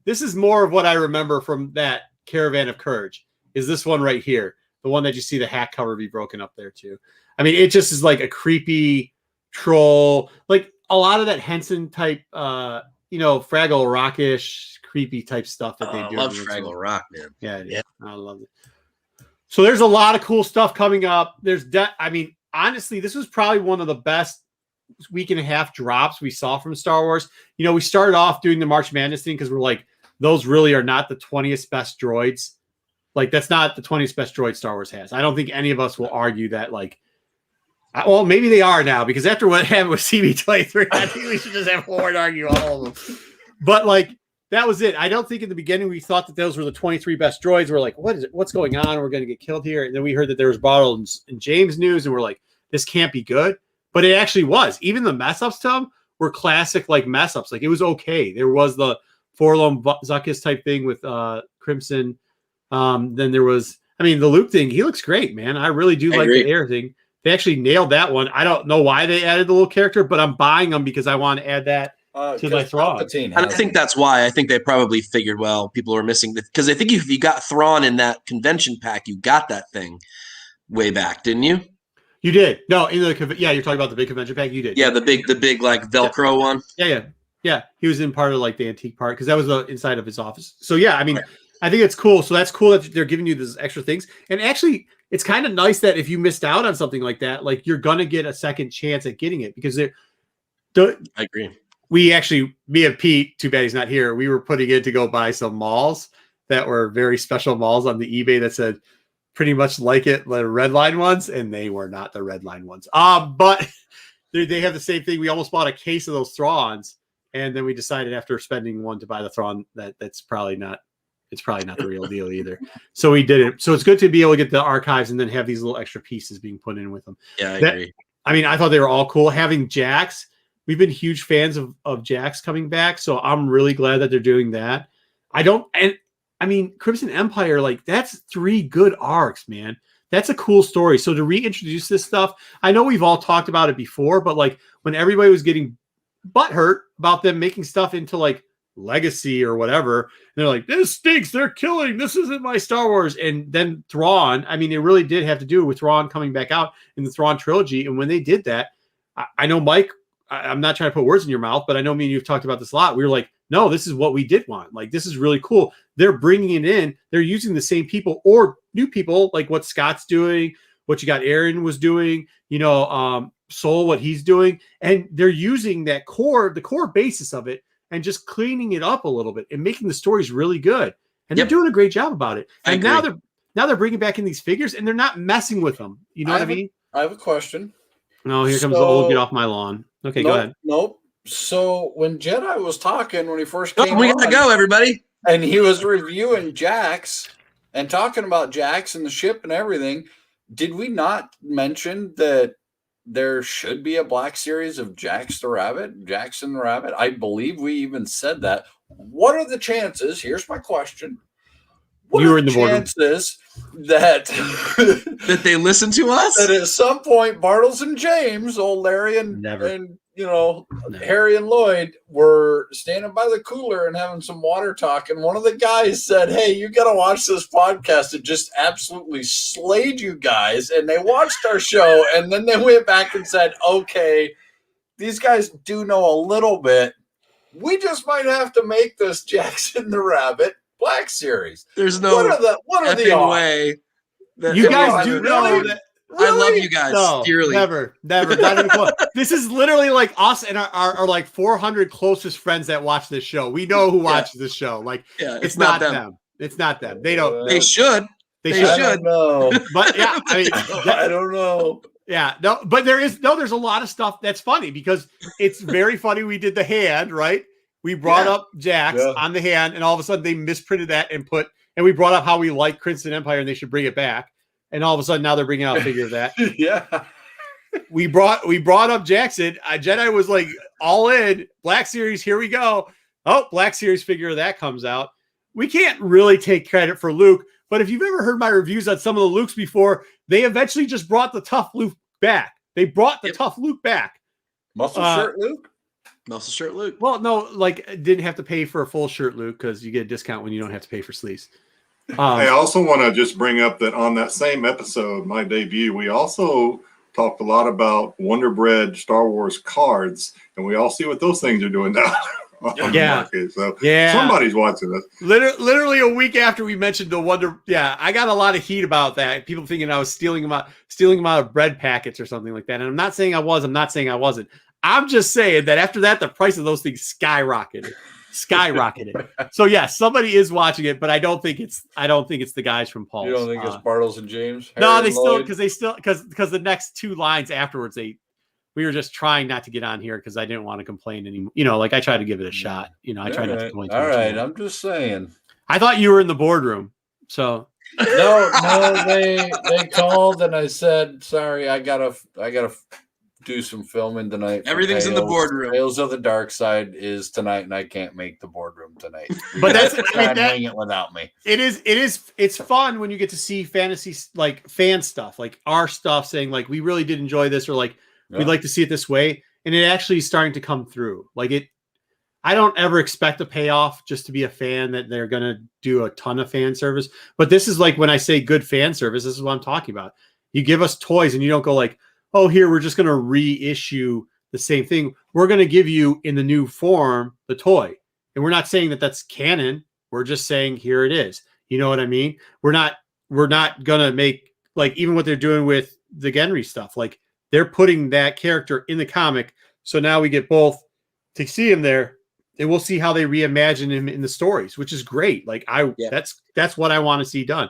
this is more of what I remember from that Caravan of Courage. Is this one right here, the one that you see the hat cover be broken up there too? I mean, it just is like a creepy troll, like a lot of that Henson type, Fraggle Rockish, creepy type stuff that they do. I love Fraggle Rock, man. Yeah, I love it. So there's a lot of cool stuff coming up. Honestly, this was probably one of the best week and a half drops we saw from Star Wars. We started off doing the March Madness thing because we're like, those really are not the 20th best droids. Like, that's not the 20th best droid Star Wars has. I don't think any of us will argue that, like, well, maybe they are now, because after what happened with CB23, I think we should just have Horde argue all of them. But, like, that was it. I don't think in the beginning we thought that those were the 23 best droids. We're like, what is it? What's going on? We're going to get killed here. And then we heard that there was Bartle and James news, and we're like, this can't be good. But it actually was. Even the mess ups to them were classic, like, mess ups. Like, it was okay. There was the Forlom Zuckus type thing with Crimson. Then there was, the Luke thing. He looks great, man. I really do like the air thing. They actually nailed that one. I don't know why they added the little character, but I'm buying them because I want to add that to my Thrawn. And I think that's why. I think they probably figured, well, people are missing because I think if you got Thrawn in that convention pack, you got that thing way back, didn't you? You did. No, you're talking about the big convention pack. You did. Yeah, the big like Velcro one. Yeah. He was in part of like the antique part because that was the inside of his office. So yeah, I think it's cool. So that's cool that they're giving you these extra things. And actually, it's kind of nice that if you missed out on something like that, like you're gonna get a second chance at getting it because I agree. Me and Pete, too bad he's not here. We were putting in to go buy some malls that were very special malls on the eBay that said pretty much like it, the red line ones, and they were not the red line ones. But they have the same thing. We almost bought a case of those Thrawns, and then we decided after spending one to buy the Thrawn that's probably not. It's probably not the real deal either. So we did it. So it's good to be able to get the archives and then have these little extra pieces being put in with them. Yeah, I agree. I thought they were all cool. Having Jax, we've been huge fans of Jax coming back. So I'm really glad that they're doing that. Crimson Empire, like that's 3 good arcs, man. That's a cool story. So to reintroduce this stuff, I know we've all talked about it before, but like when everybody was getting butthurt about them making stuff into like Legacy or whatever, and they're like, this stinks, they're killing, this isn't my Star Wars. And then Thrawn, it really did have to do with Thrawn coming back out in the Thrawn trilogy. And when they did that, I know Mike, I'm not trying to put words in your mouth, but I know me and you've talked about this a lot. We were like, no, this is what we did want. Like, this is really cool. They're bringing it in. They're using the same people or new people, like what Scott's doing, what you got Aaron was doing, Soul, what he's doing. And they're using the core basis of it, and just cleaning it up a little bit and making the stories really good. And they're doing a great job about it. And now they're bringing back in these figures, and they're not messing with them. You know what I mean? I have a question. No, here comes the old get off my lawn. Okay, go ahead. Nope. So when Jedi was talking, when he first came we gotta go, everybody. And he was reviewing Jax and talking about Jax and the ship and everything, did we not mention that there should be a Black Series of Jax the Rabbit, Jackson the Rabbit? I believe we even said that. What are the chances? Here's my question. What you are were in the chances that that they listen to us? That at some point Bartles and James, old Larry and Harry and Lloyd were standing by the cooler and having some water talk, and one of the guys said, hey, you got to watch this podcast. It just absolutely slayed you guys. And they watched our show, and then they went back and said, okay, these guys do know a little bit. We just might have to make this Jackson the Rabbit Black Series. There's no what are the way. You guys do know that. Really? I love you guys dearly. Never, not even close. This is literally like us and our like 400 closest friends that watch this show. We know who watches this show. Like, it's not them. It's not them. They don't. They should. They should. No, but yeah, I don't know. Yeah, no, but there's a lot of stuff that's funny because it's very funny. We did the hand, right? We brought up Jax on the hand, and all of a sudden they misprinted that and we brought up how we like Crimson Empire and they should bring it back. And all of a sudden now they're bringing out a figure of that. Yeah. We brought up Jackson. Jedi was like all in. Black Series, here we go. Oh, Black Series figure of that comes out. We can't really take credit for Luke, But if you've ever heard my reviews on some of the Lukes before, they eventually just brought the tough Luke back. They brought the tough Luke back. Muscle shirt Luke? Muscle shirt Luke. Well, no, like didn't have to pay for a full shirt, Luke, because you get a discount when you don't have to pay for sleeves. I also want to just bring up that on that same episode, my debut, we also talked a lot about Wonder Bread Star Wars cards, and we all see what those things are doing now. On the market. So somebody's watching this. Literally a week after we mentioned the Wonder, I got a lot of heat about that. People thinking I was stealing them out of bread packets or something like that. And I'm not saying I was. I'm not saying I wasn't. I'm just saying that after that, the price of those things skyrocketed. So yes, somebody is watching it, but I don't think it's the guys from Paul's. You don't think it's Bartles and James? No, because the next two lines afterwards, we were just trying not to get on here because I didn't want to complain anymore. You know, like I tried to give it a shot. You know, I tried not to complain. All right, I'm just saying. I thought you were in the boardroom, so no, they called and I said, sorry, I gotta do some filming tonight. Everything's in the boardroom. Tales of the Dark Side is tonight, and I can't make the boardroom tonight. But that's hang it without me. It's fun when you get to see fantasy like fan stuff, like our stuff saying like we really did enjoy this, or like we'd like to see it this way, and it actually is starting to come through. Like it, I don't ever expect a payoff just to be a fan that they're gonna do a ton of fan service. But this is like when I say good fan service, this is what I'm talking about. You give us toys, and you don't go like, oh, here, we're just going to reissue the same thing. We're going to give you in the new form the toy. And we're not saying that that's canon. We're just saying here it is. You know what I mean? We're not going to make like even what they're doing with the Grenndry stuff. Like they're putting that character in the comic. So now we get both to see him there, and we'll see how they reimagine him in the stories, which is great. Like that's what I want to see done.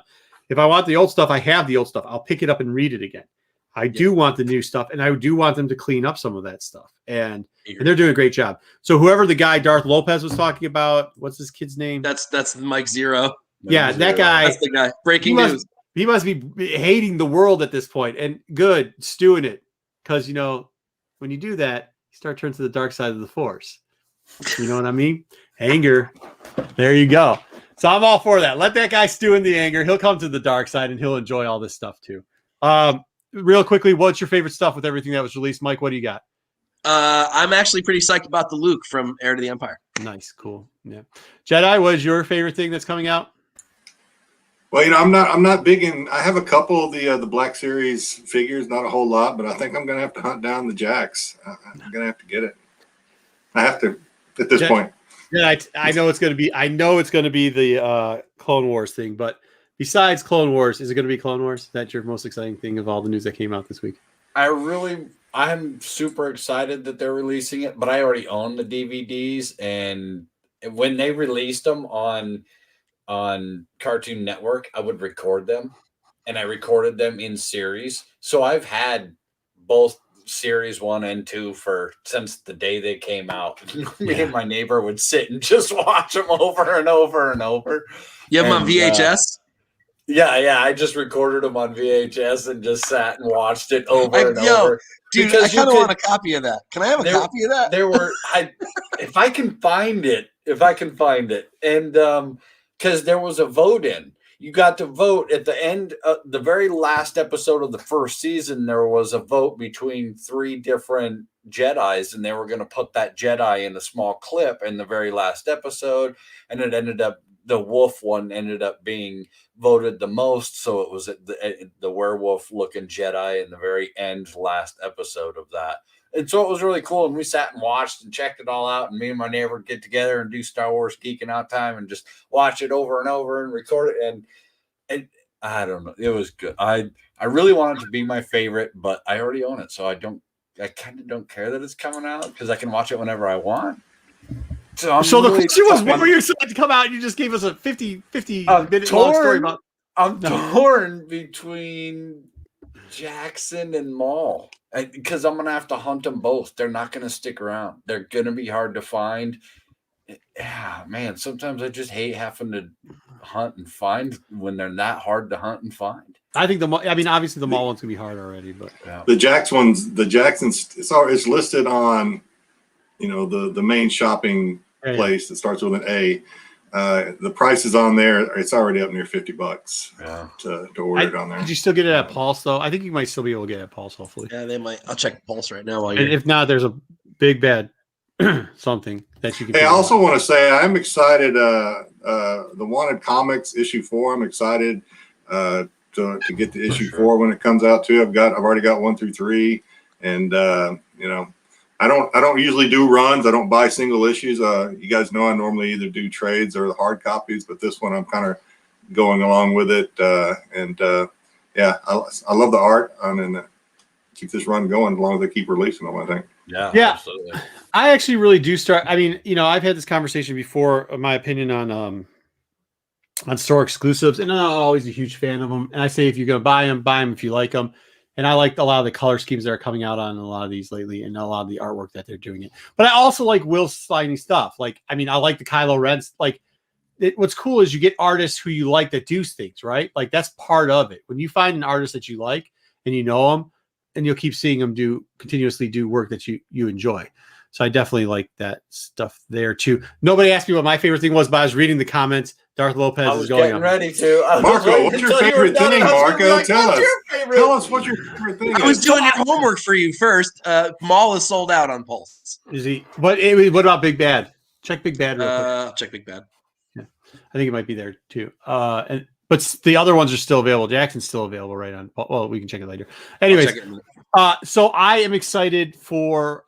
If I want the old stuff, I have the old stuff. I'll pick it up and read it again. I do want the new stuff, and I do want them to clean up some of that stuff. And they're doing a great job. So whoever the guy Darth Lopez was talking about, what's his kid's name? That's Mike Zero. Yeah, that guy. That's the guy. Breaking news. He must be hating the world at this point, and good, stewing it. Because, you know, when you do that, you start turning to the dark side of the Force. You know what I mean? Anger. There you go. So I'm all for that. Let that guy stew in the anger. He'll come to the dark side, and he'll enjoy all this stuff too. Real quickly, what's your favorite stuff with everything that was released? Mike, what do you got? I'm actually pretty psyched about the Luke from Heir to the Empire. Nice, cool. Yeah. Jedi, what is your favorite thing that's coming out? Well, you know, I'm not big in. I have a couple of the Black Series figures, not a whole lot, but I think I'm going to have to hunt down the Jacks. I'm going to have to get it. I have to at this point. Yeah, I know it's going to be. I know it's going to be the Clone Wars thing, but besides Clone Wars, is it going to be Clone Wars? Is that your most exciting thing of all the news that came out this week? I'm super excited that they're releasing it, but I already own the DVDs, and when they released them on Cartoon Network, I would record them, and I recorded them in series. So I've had both series 1 and 2 since the day they came out. Me and my neighbor would sit and just watch them over and over and over. You have them on VHS? Yeah. I just recorded them on VHS and just sat and watched it over and over. Dude, I kind of want a copy of that. Can I have a copy of that? If I can find it, and because there was a vote in. You got to vote at the end, the very last episode of the first season. There was a vote between 3 different Jedis, and they were going to put that Jedi in a small clip in the very last episode. And it ended up, the wolf one ended up being voted the most. So it was the werewolf looking Jedi in the very end, last episode of that. And so it was really cool. And we sat and watched and checked it all out. And me and my neighbor would get together and do Star Wars Geeking Out time and just watch it over and over and record it. And I don't know. It was good. I really want it to be my favorite, but I already own it. So I kind of don't care that it's coming out because I can watch it whenever I want. So the question was, when were you excited to come out? And you just gave us a 50 minute long story about. I'm torn between Jackson and Maul. Because I'm going to have to hunt them both. They're not going to stick around. They're going to be hard to find. Yeah, man, sometimes I just hate having to hunt and find when they're not hard to hunt and find. I think obviously the Maul one's going to be hard already, but the Jacksons, it's listed on, you know, the main shopping place that starts with an A. the price is on there. It's already up near $50 Yeah. to order it on there. Could you still get it at Pulse though? I think you might still be able to get it at Pulse, hopefully. Yeah, they might. I'll check Pulse right now while And you're. if not, there's a big bad something that you can. Hey, I also want to say I'm excited. The Wanted Comics issue 4. I'm excited to get the issue 4 when it comes out too. I've already got 1 through 3, and you know, I don't usually do runs. I don't buy single issues. You guys know I normally either do trades or the hard copies, but this one I'm kind of going along with it. Yeah, I love the art. And keep this run going as long as they keep releasing them, I think. Yeah, absolutely. I actually really do start. I mean, you know, I've had this conversation before, my opinion on store exclusives, and I'm not always a huge fan of them. And I say, if you're going to buy them if you like them. And I like a lot of the color schemes that are coming out on a lot of these lately, and a lot of the artwork that they're doing it. But I also like Will Sliney stuff. Like, I mean, I like the Kylo Ren's. Like, what's cool is you get artists who you like that do things, right? Like, that's part of it. When you find an artist that you like and you know them, and you'll keep seeing them continuously do work that you enjoy. So I definitely like that stuff there too. Nobody asked me what my favorite thing was, but I was reading the comments. Darth Lopez is going getting ready to. Marco, what's your favorite thing, Marco? Tell us. Tell us what's your favorite thing. I was doing your homework for you first. Mall is sold out on Pulse. Is he? What about Big Bad? Check Big Bad real quick. I'll check Big Bad. Yeah, I think it might be there too. But the other ones are still available. Jackson's still available right on. Well, we can check it later. Anyways, so I am excited for.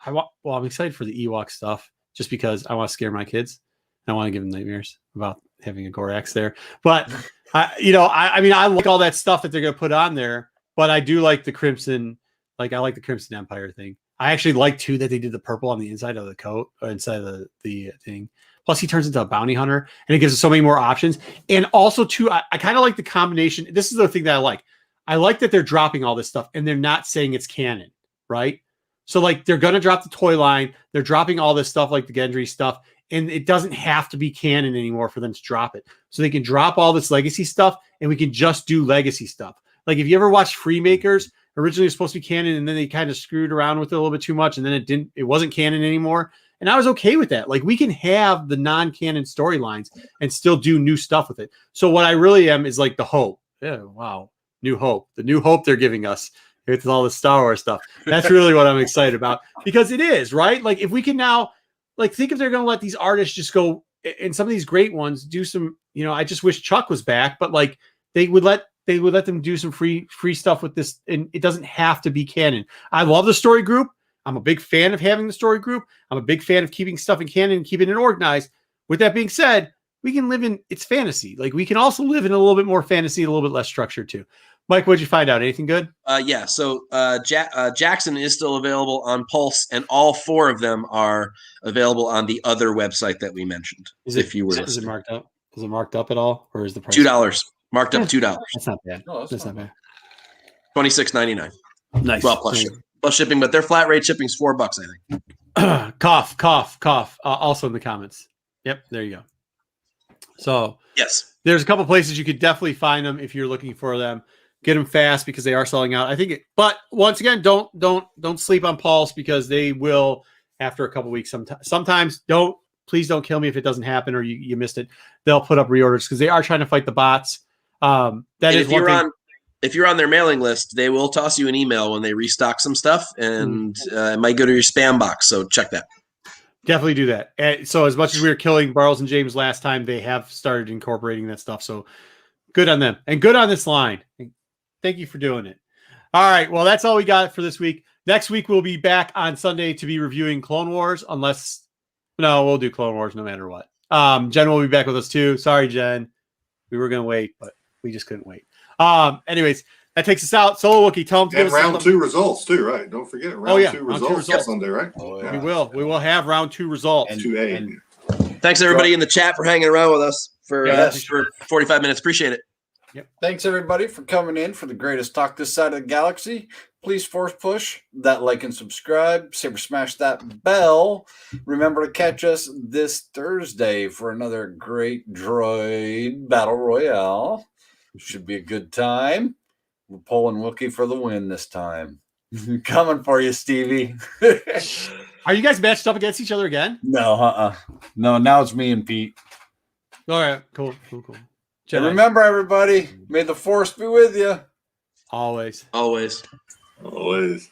I'm excited for the Ewok stuff just because I want to scare my kids. I want to give them nightmares about having a Gorax there. But I mean, I like all that stuff that they're going to put on there. But I do like the Crimson. Like, I like the Crimson Empire thing. I actually like too that they did the purple on the inside of the coat or inside of the thing. Plus, he turns into a bounty hunter, and it gives us so many more options. And also, too, I kind of like the combination. This is the thing that I like. I like that they're dropping all this stuff, and they're not saying it's canon, right? So, like, they're going to drop the toy line. They're dropping all this stuff, like the Grenndry stuff, and it doesn't have to be canon anymore for them to drop it. So they can drop all this legacy stuff, and we can just do legacy stuff. Like, if you ever watched Freemakers, originally it was supposed to be canon, and then they kind of screwed around with it a little bit too much, and then it wasn't canon anymore. And I was okay with that. Like, we can have the non-canon storylines and still do new stuff with it. So what I really am is like the hope. Yeah, wow. New hope. The new hope they're giving us with all the Star Wars stuff. That's really what I'm excited about, because it is, right? Like, if we can now, like, think if they're going to let these artists just go, and some of these great ones do some, I just wish Chuck was back, but like they would let them do some free stuff with this. And it doesn't have to be canon. I love the story group. I'm a big fan of having the story group. I'm a big fan of keeping stuff in canon and keeping it organized. With that being said, we can live in it's fantasy. Like, we can also live in a little bit more fantasy, a little bit less structure too. Mike, what'd you find out? Anything good? Yeah. So Jackson is still available on Pulse, and all 4 of them are available on the other website that we mentioned. Is it marked up? Is it marked up at all, or is the price $2 marked up $2? That's not bad. No, that's not bad. $26.99. Nice. Well, plus shipping, but their flat rate shipping is $4, I think. Cough. Also in the comments. Yep, there you go. So yes, there's a couple places you could definitely find them if you're looking for them. Get them fast because they are selling out. I think but once again, don't sleep on Pulse, because they will after a couple weeks. Sometimes please don't kill me if it doesn't happen or you missed it. They'll put up reorders because they are trying to fight the bots. If you're on their mailing list, they will toss you an email when they restock some stuff, and it might go to your spam box. So check that. Definitely do that. And so as much as we were killing Barles and James last time, they have started incorporating that stuff. So good on them and good on this line. Thank you for doing it. All right. Well, that's all we got for this week. Next week, we'll be back on Sunday to be reviewing Clone Wars, we'll do Clone Wars no matter what. Jen will be back with us too. Sorry, Jen. We were going to wait, but we just couldn't wait. Anyways, that takes us out. Solo Wookie, tell them to give us round 2 results too, right? Don't forget round 2 results on Sunday, right? Oh, yeah. We will have round 2 results. 2A. Thanks everybody in the chat for hanging around with us for 45 minutes. Appreciate it. Yep. Thanks everybody for coming in for the greatest talk this side of the galaxy. Please force push that like and subscribe. Smash that bell. Remember to catch us this Thursday for another great droid battle royale. Should be a good time. We're pulling Wookiee for the win this time. Coming for you, Stevie. Are you guys matched up against each other again? No, no. Now it's me and Pete. All right, cool. And Jedi. remember, everybody, may the force be with you. Always. Always. Always.